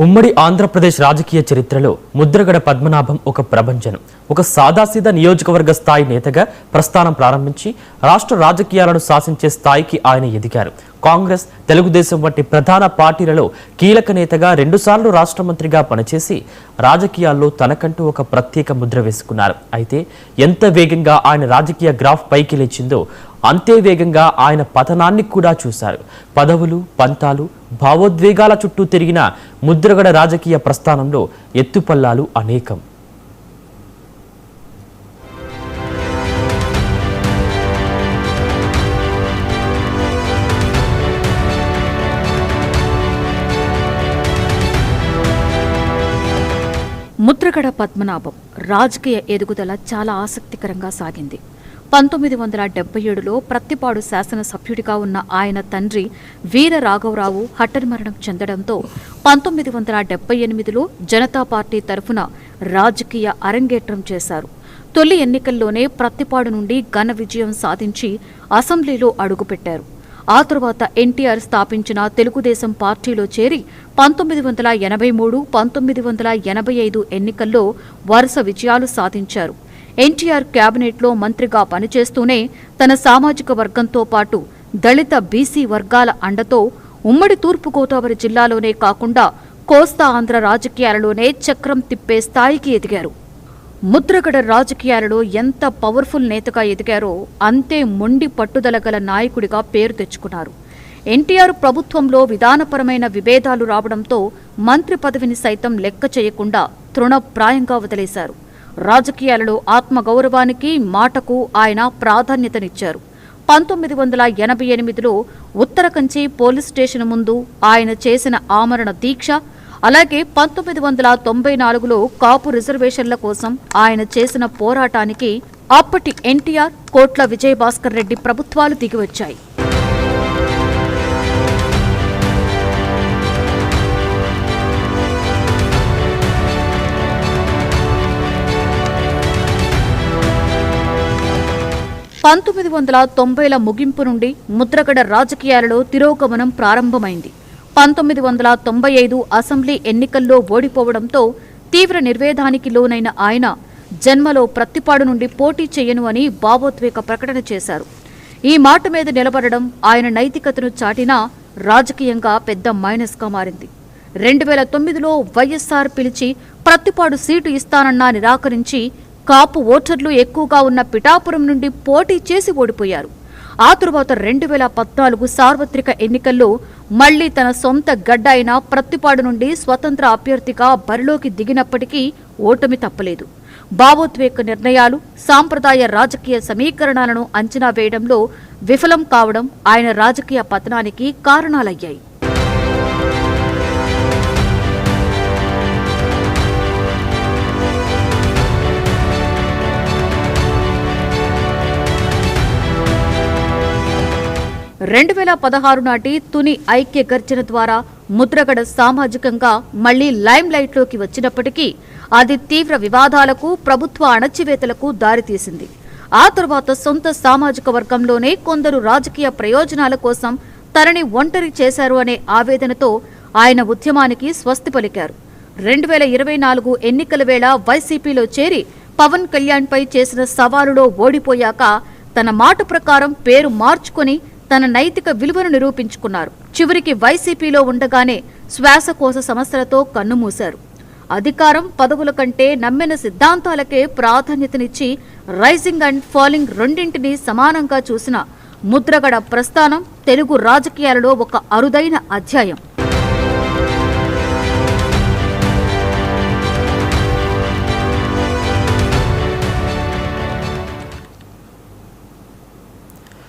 ఉమ్మడి ఆంధ్రప్రదేశ్ రాజకీయ చరిత్రలో ముద్రగడ పద్మనాభం ఒక ప్రభంజనం. ఒక సాదాసీదా నియోజకవర్గ స్థాయి నేతగా ప్రస్థానం ప్రారంభించి రాష్ట్ర రాజకీయాలను శాసించే స్థాయికి ఆయన ఎదిగారు. కాంగ్రెస్, తెలుగుదేశం వంటి ప్రధాన పార్టీలలో కీలక నేతగా 2 సార్లు రాష్ట్ర మంత్రిగా పనిచేసి రాజకీయాల్లో తనకంటూ ఒక ప్రత్యేక ముద్ర వేసుకున్నారు. అయితే ఎంత వేగంగా ఆయన రాజకీయ గ్రాఫ్ పైకి లేచిందో అంతే వేగంగా ఆయన పతనాన్ని కూడా చూశారు. పదవులు, పంతాలు, భావోద్వేగాల చుట్టూ తిరిగిన ముద్రగడ రాజకీయ ప్రస్థానంలో ఎత్తుపల్లాలు అనేకం. ముద్రగడ పద్మనాభం రాజకీయ ఎదుగుదల చాలా ఆసక్తికరంగా సాగింది. 1977లో ప్రత్తిపాడు శాసనసభ్యుడిగా ఉన్న ఆయన తండ్రి వీర రాఘవరావు హఠాన్మరణం చెందడంతో 1978లో జనతా పార్టీ తరఫున రాజకీయ అరంగేట్రం చేశారు. తొలి ఎన్నికల్లోనే ప్రత్తిపాడు నుండి ఘన విజయం సాధించి అసెంబ్లీలో అడుగుపెట్టారు. ఆ తరువాత ఎన్టీఆర్ స్థాపించిన తెలుగుదేశం పార్టీలో చేరి 1983, 1985 ఎన్నికల్లో వరుస విజయాలు సాధించారు. ఎన్టీఆర్ కేబినెట్లో మంత్రిగా పనిచేస్తూనే తన సామాజిక వర్గంతో పాటు దళిత బీసీ వర్గాల అండతో ఉమ్మడి తూర్పుగోదావరి జిల్లాలోనే కాకుండా కోస్తా ఆంధ్ర రాజకీయాలలోనే చక్రం తిప్పే స్థాయికి ఎదిగారు. ముద్రగడ రాజకీయాలలో ఎంత పవర్ఫుల్ నేతగా ఎదిగారో అంతే మొండి పట్టుదల గల నాయకుడిగా పేరు తెచ్చుకున్నారు. ఎన్టీఆర్ ప్రభుత్వంలో విధానపరమైన విభేదాలు రావడంతో మంత్రి పదవిని సైతం లెక్క చేయకుండా తృణప్రాయంగా వదిలేశారు. రాజకీయాలలో ఆత్మగౌరవానికి, మాటకు ఆయన ప్రాధాన్యతనిచ్చారు. 1988లో ఉత్తరకంచి పోలీస్ స్టేషన్ ముందు ఆయన చేసిన ఆమరణ దీక్ష, అలాగే 1994లో కాపు రిజర్వేషన్ల కోసం ఆయన చేసిన పోరాటానికి అప్పటి ఎన్టీఆర్, కోట్ల విజయభాస్కర్ రెడ్డి ప్రభుత్వాలు దిగివచ్చాయి. పంతొమ్మిది 1990ల ముగింపు నుండి ముద్రగడ రాజకీయాలలో తిరోగమనం ప్రారంభమైంది. 1995 అసెంబ్లీ ఎన్నికల్లో ఓడిపోవడంతో తీవ్ర నిర్వేదానికి లోనైన ఆయన జన్మలో ప్రత్తిపాడు నుండి పోటీ చేయను అని భావోద్వేగ ప్రకటన చేశారు. ఈ మాట మీద నిలబడడం ఆయన నైతికతను చాటినా రాజకీయంగా పెద్ద మైనస్గా మారింది. 2009లో వైఎస్ఆర్ పిలిచి ప్రత్తిపాడు సీటు ఇస్తానన్నా నిరాకరించి కాపు ఓటర్లు ఎక్కువగా ఉన్న పిఠాపురం నుండి పోటీ చేసి ఓడిపోయారు. ఆ తరువాత 2014 సార్వత్రిక ఎన్నికల్లో మళ్లీ తన సొంత గడ్డ అయిన ప్రత్తిపాడు నుండి స్వతంత్ర అభ్యర్థిగా బరిలోకి దిగినప్పటికీ ఓటమి తప్పలేదు. భావోద్వేగ నిర్ణయాలు, సాంప్రదాయ రాజకీయ సమీకరణాలను అంచనా వేయడంలో విఫలం కావడం ఆయన రాజకీయ పతనానికి కారణాలయ్యాయి. రెండు 2016 నాటి తుని ఐక్య గర్జన ద్వారా ముద్రగడ సామాజికంగా మళ్లీ లైమ్ లైట్లోకి వచ్చినప్పటికీ అది తీవ్ర వివాదాలకు, ప్రభుత్వ అణచివేతలకు దారితీసింది. ఆ తర్వాత సొంత సామాజిక వర్గంలోనే కొందరు రాజకీయ ప్రయోజనాల కోసం తనని ఒంటరి చేశారు అనే ఆవేదనతో ఆయన ఉద్యమానికి స్వస్తి పలికారు. 2024 ఎన్నికల వేళ వైసీపీలో చేరి పవన్ కళ్యాణ్పై చేసిన సవాలులో ఓడిపోయాక తన మాట ప్రకారం పేరు మార్చుకుని తన నైతిక విలువను నిరూపించుకున్నారు. చివరికి వైసీపీలో ఉండగానే శ్వాసకోశ సమస్యలతో కన్నుమూశారు. అధికారం, పదవుల కంటే నమ్మిన సిద్ధాంతాలకే ప్రాధాన్యతనిచ్చి రైజింగ్ అండ్ ఫాలింగ్ రెండింటినీ సమానంగా చూసిన ముద్రగడ ప్రస్థానం తెలుగు రాజకీయాలలో ఒక అరుదైన అధ్యాయం.